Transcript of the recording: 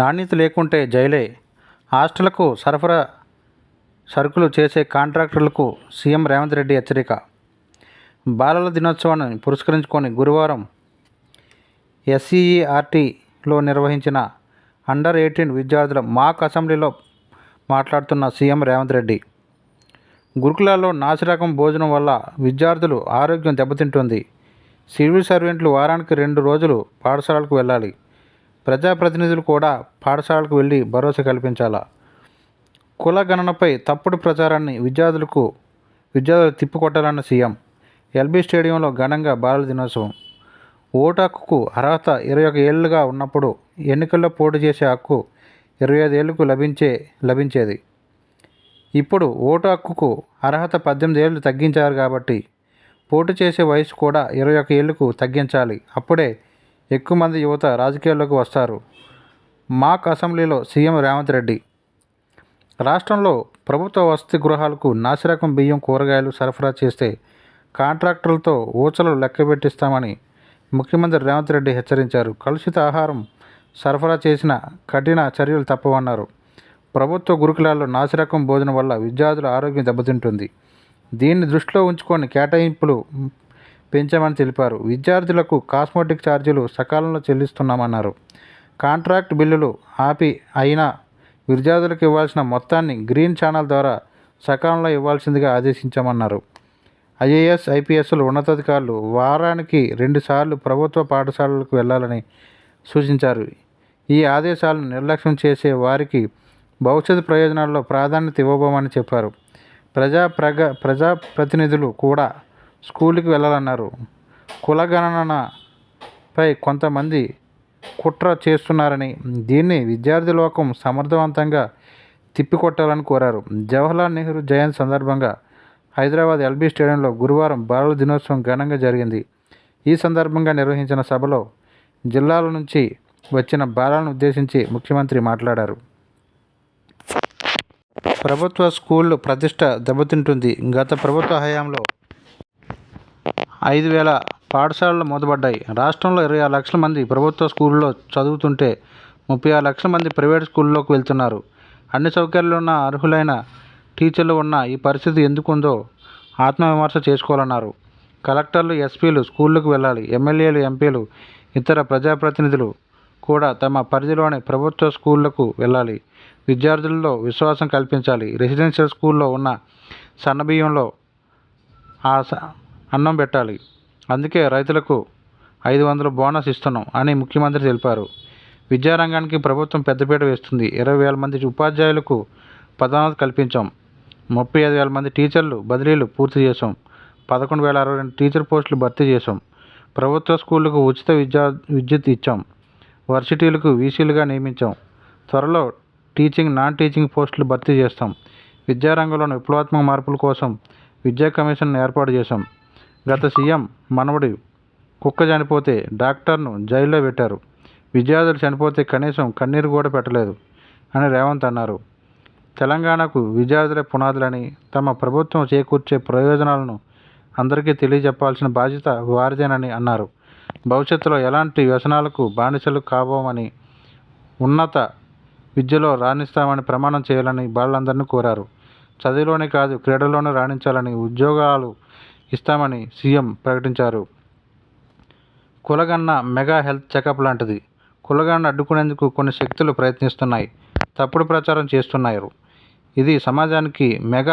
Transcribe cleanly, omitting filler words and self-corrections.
నాణ్యత లేకుంటే జైలే. హాస్టళ్లకు సరఫరా సరుకులు చేసే కాంట్రాక్టర్లకు సీఎం రేవంత్ రెడ్డి హెచ్చరిక. బాలల దినోత్సవాన్ని పురస్కరించుకొని గురువారం ఎస్సీఈఆర్టీలో నిర్వహించిన అండర్ 18 విద్యార్థుల మాక్ అసెంబ్లీలో మాట్లాడుతున్న సీఎం రేవంత్ రెడ్డి, గురుకులాల్లో నాసిరకం భోజనం వల్ల విద్యార్థుల ఆరోగ్యం దెబ్బతింటుంది. సివిల్ సర్వెంట్లు వారానికి 2 రోజులు పాఠశాలకు వెళ్ళాలి. ప్రజాప్రతినిధులు కూడా పాఠశాలకు వెళ్ళి భరోసా కల్పించాలా? కుల గణనపై తప్పుడు ప్రచారాన్ని విద్యార్థులు తిప్పికొట్టాలన్న సీఎం. ఎల్బీ స్టేడియంలో ఘనంగా బాలల దినోత్సవం. ఓటు హక్కుకు అర్హత 21 ఏళ్లుగా ఉన్నప్పుడు ఎన్నికల్లో పోటీ చేసే హక్కు 25 ఏళ్లకు లభించేది. ఇప్పుడు ఓటు హక్కుకు అర్హత 18 ఏళ్లు తగ్గించారు కాబట్టి పోటీ చేసే వయసు కూడా 21 ఏళ్లకు తగ్గించాలి. అప్పుడే ఎక్కువ మంది యువత రాజకీయాల్లోకి వస్తారు. మాక్ అసెంబ్లీలో సీఎం రేవంత్ రెడ్డి, రాష్ట్రంలో ప్రభుత్వ వసతి గృహాలకు నాసిరకం బియ్యం, కూరగాయలు సరఫరా చేస్తే కాంట్రాక్టర్లతో ఊచలు లెక్కబెట్టిస్తామని ముఖ్యమంత్రి రేవంత్ రెడ్డి హెచ్చరించారు. కలుషిత ఆహారం సరఫరా చేసిన కఠిన చర్యలు తప్పవన్నారు. ప్రభుత్వ గురుకులాల్లో నాసిరకం భోజనం వల్ల విద్యార్థుల ఆరోగ్యం దెబ్బతింటుంది. దీన్ని దృష్టిలో ఉంచుకొని కేటాయింపులు పెంచామని తెలిపారు. విద్యార్థులకు కాస్మోటిక్ ఛార్జీలు సకాలంలో చెల్లిస్తున్నామన్నారు. కాంట్రాక్ట్ బిల్లులు ఆపి అయినా విద్యార్థులకు ఇవ్వాల్సిన మొత్తాన్ని గ్రీన్ ఛానల్ ద్వారా సకాలంలో ఇవ్వాల్సిందిగా ఆదేశించామన్నారు. ఐఏఎస్, ఐపీఎస్లు ఉన్నతాధికారులు వారానికి 2 సార్లు ప్రభుత్వ పాఠశాలలకు వెళ్లాలని సూచించారు. ఈ ఆదేశాలను నిర్లక్ష్యం చేసే వారికి భవిష్యత్ ప్రయోజనాల్లో ప్రాధాన్యత ఇవ్వబోమని చెప్పారు. ప్రజాప్రతినిధులు కూడా స్కూల్కి వెళ్లాలన్నారు. కులగణనపై కొంతమంది కుట్ర చేస్తున్నారని, దీన్ని విద్యార్థి లోకం సమర్థవంతంగా తిప్పికొట్టాలని కోరారు. జవహర్లాల్ నెహ్రూ జయంతి సందర్భంగా హైదరాబాద్ ఎల్బీ స్టేడియంలో గురువారం బాలల దినోత్సవం ఘనంగా జరిగింది. ఈ సందర్భంగా నిర్వహించిన సభలో జిల్లాల నుంచి వచ్చిన బాలలను ఉద్దేశించి ముఖ్యమంత్రి మాట్లాడారు. ప్రభుత్వ స్కూళ్ల ప్రతిష్ట దెబ్బతింటుంది. గత ప్రభుత్వ హయాంలో 5,000 పాఠశాలలు మూతపడ్డాయి. రాష్ట్రంలో 26 లక్షల మంది ప్రభుత్వ స్కూళ్లలో చదువుతుంటే 36 లక్షల మంది ప్రైవేటు స్కూళ్లలోకి వెళ్తున్నారు. అన్ని సౌకర్యాలున్న అర్హులైన టీచర్లు ఉన్న ఈ పరిస్థితి ఎందుకుందో ఆత్మవిమర్శ చేసుకోవాలన్నారు. కలెక్టర్లు, ఎస్పీలు స్కూళ్లకు వెళ్ళాలి. ఎమ్మెల్యేలు, ఎంపీలు, ఇతర ప్రజాప్రతినిధులు కూడా తమ పరిధిలోని ప్రభుత్వ స్కూళ్లకు వెళ్ళాలి. విద్యార్థుల్లో విశ్వాసం కల్పించాలి. రెసిడెన్షియల్ స్కూల్లో ఉన్న సన్నబియ్యంలో అన్నం పెట్టాలి. అందుకే రైతులకు 500 బోనస్ ఇస్తున్నాం అని ముఖ్యమంత్రి తెలిపారు. విద్యారంగానికి ప్రభుత్వం పెద్దపీట వేస్తుంది. 20,000 మంది ఉపాధ్యాయులకు పదోన్నతి కల్పించాం. 35,000 మంది టీచర్లు బదిలీలు పూర్తి చేశాం. 11,062 టీచర్ పోస్టులు భర్తీ చేశాం. ప్రభుత్వ స్కూళ్లకు ఉచిత విద్యుత్ ఇచ్చాం. వర్సిటీలకు వీసీలుగా నియమించాం. త్వరలో టీచింగ్, నాన్ టీచింగ్ పోస్టులు భర్తీ చేస్తాం. విద్యారంగంలోని విప్లవాత్మక మార్పుల కోసం విద్యా కమిషన్ ఏర్పాటు చేశాం. గత సీఎం మనవడి కుక్క చనిపోతే డాక్టర్ను జైల్లో పెట్టారు. విద్యార్థులు చనిపోతే కనీసం కన్నీరు కూడా పెట్టలేదు అని రేవంత్ అన్నారు. తెలంగాణకు విద్యార్థులే పునాదులని, తమ ప్రభుత్వం చేకూర్చే ప్రయోజనాలను అందరికీ తెలియజెప్పాల్సిన బాధ్యత వారిదేనని అన్నారు. భవిష్యత్తులో ఎలాంటి వ్యసనాలకు బానిసలు కాబోమని, ఉన్నత విద్యలో రాణిస్తామని ప్రమాణం చేయాలని బాలలందరినీ కోరారు. చదువులోనే కాదు క్రీడల్లోనూ రాణించాలని, ఉద్యోగాలు ఇస్తామని సీఎం ప్రకటించారు. కులగణన మెగా హెల్త్ చెకప్ లాంటిది. కులగణన అడ్డుకునేందుకు కొన్ని శక్తులు ప్రయత్నిస్తున్నాయి, తప్పుడు ప్రచారం చేస్తున్నారు. ఇది సమాజానికి మెగా